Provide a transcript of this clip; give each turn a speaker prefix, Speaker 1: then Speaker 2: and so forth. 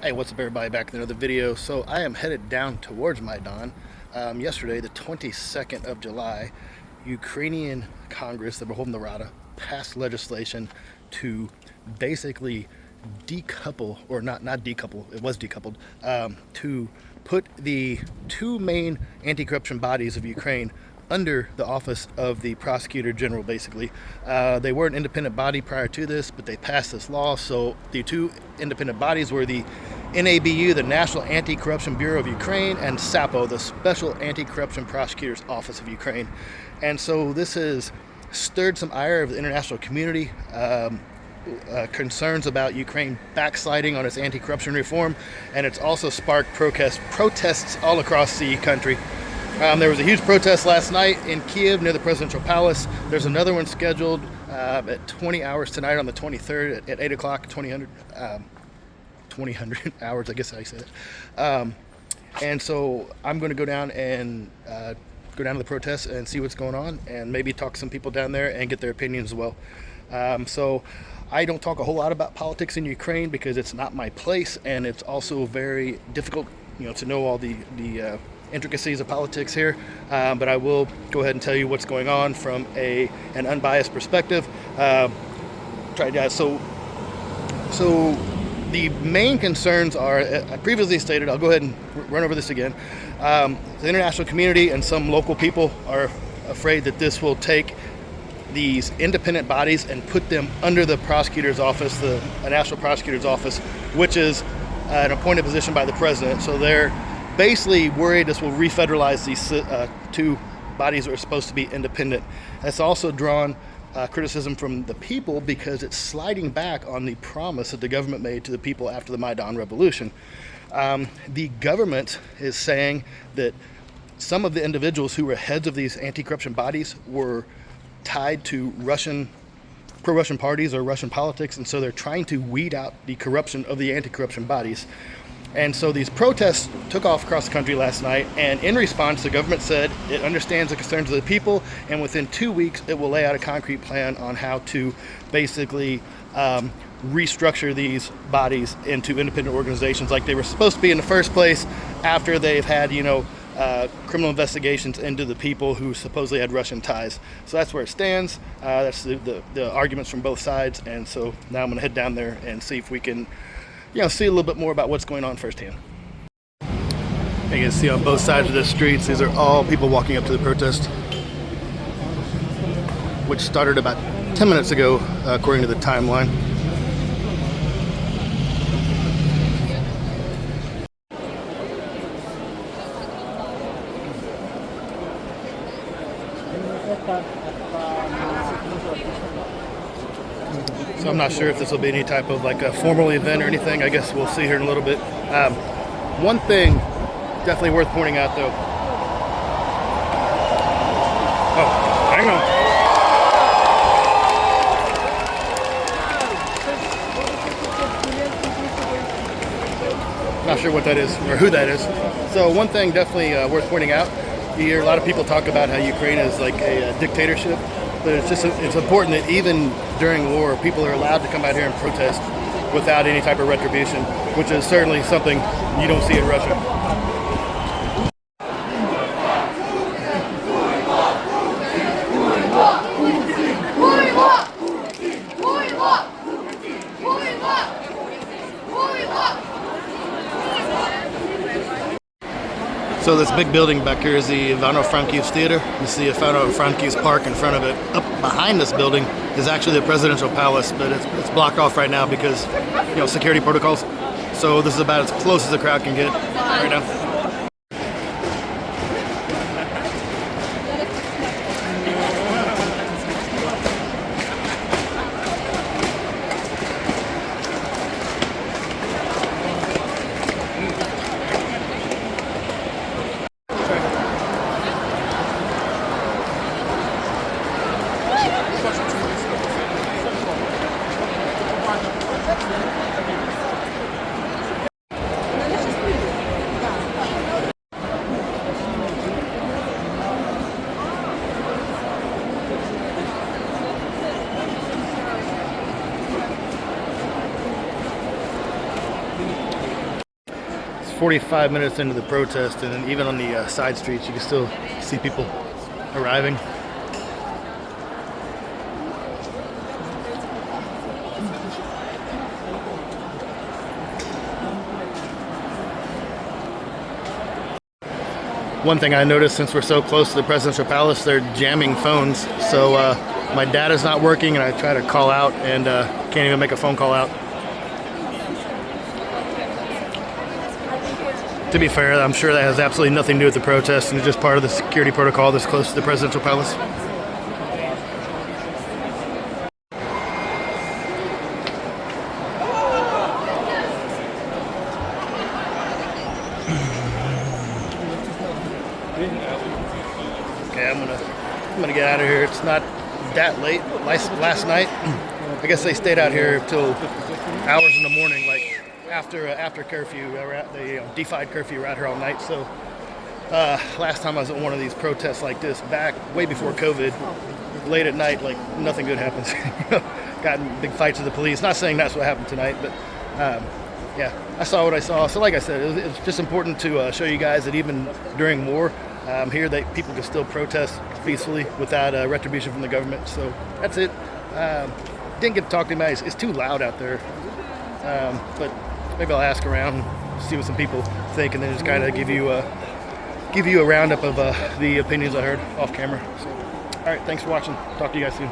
Speaker 1: Hey, what's up everybody, back in another video. So I am headed down towards Maidan. Yesterday, the 22nd of July, Ukrainian Congress, the Verkhovna Rada, passed legislation to basically decouple, or not decouple, it was decoupled, to put the two main anti-corruption bodies of Ukraine under the office of the prosecutor general, basically. They were an independent body prior to this, but they passed this law. So the two independent bodies were the NABU, the National Anti-Corruption Bureau of Ukraine, and SAPO, the Special Anti-Corruption Prosecutor's Office of Ukraine. And so this has stirred some ire of the international community. Concerns about Ukraine backsliding on its anti-corruption reform, and it's also sparked protests all across the country. There was a huge protest last night in Kyiv near the presidential palace. There's another one scheduled at 20 hours tonight on the 23rd at 8 o'clock, 2000 hours, I guess how you say that. And so I'm going to go down and go down to the protest and see what's going on, and maybe talk to some people down there and get their opinions as well. So I don't talk a whole lot about politics in Ukraine because it's not my place, and it's also very difficult, to know all the intricacies of politics here, but I will go ahead and tell you what's going on from an unbiased perspective. So the main concerns are, I previously stated, I'll go ahead and run over this again. The international community and some local people are afraid that this will take these independent bodies and put them under the prosecutor's office, the National Prosecutor's Office, which is an appointed position by the president. So they're basically worried this will refederalize these two bodies that are supposed to be independent. It's also drawn criticism from the people because it's sliding back on the promise that the government made to the people after the Maidan Revolution. The government is saying that some of the individuals who were heads of these anti-corruption bodies were tied to pro-Russian parties or Russian politics, and so they're trying to weed out the corruption of the anti-corruption bodies. And so these protests took off across the country last night, and in response, the government said it understands the concerns of the people, and within 2 weeks, it will lay out a concrete plan on how to basically restructure these bodies into independent organizations like they were supposed to be in the first place, after they've had, criminal investigations into the people who supposedly had Russian ties. So that's where it stands. That's the arguments from both sides, and so now I'm going to head down there and see if we can see a little bit more about what's going on firsthand. You can see on both sides of the streets, these are all people walking up to the protest, which started about 10 minutes ago, according to the timeline. So I'm not sure if this will be any type of like a formal event or anything. I guess we'll see here in a little bit. One thing definitely worth pointing out, though. Oh, hang on. Not sure what that is or who that is. So one thing definitely worth pointing out. You hear a lot of people talk about how Ukraine is like a dictatorship. But it's important that even during war, people are allowed to come out here and protest without any type of retribution, which is certainly something you don't see in Russia. So this big building back here is the Ivano-Frankivsk Theater. You see Ivano-Frankivsk Park in front of it. Up behind this building is actually the presidential palace, but it's blocked off right now because, security protocols. So this is about as close as the crowd can get right now. 45 minutes into the protest, and even on the side streets, you can still see people arriving. One thing I noticed, since we're so close to the presidential palace, they're jamming phones. So my data's not working, and I try to call out and can't even make a phone call out. To be fair, I'm sure that has absolutely nothing to do with the protest, and it's just part of the security protocol that's close to the presidential palace. Okay, I'm gonna get out of here. It's not that late. Last night, I guess they stayed out here till hours in the morning, like after curfew. They defied curfew. We're out here all night. So last time I was at one of these protests like this, back way before COVID, late at night, like nothing good happens. Got in big fights with the police. Not saying that's what happened tonight, but yeah, I saw what I saw. So like I said, it's just important to show you guys that even during war, here that people can still protest peacefully without retribution from the government. So that's it. Didn't get to talk to anybody. It's too loud out there. But maybe I'll ask around, see what some people think, and then just kind of give you a roundup of the opinions I heard off camera. So, all right, thanks for watching. Talk to you guys soon.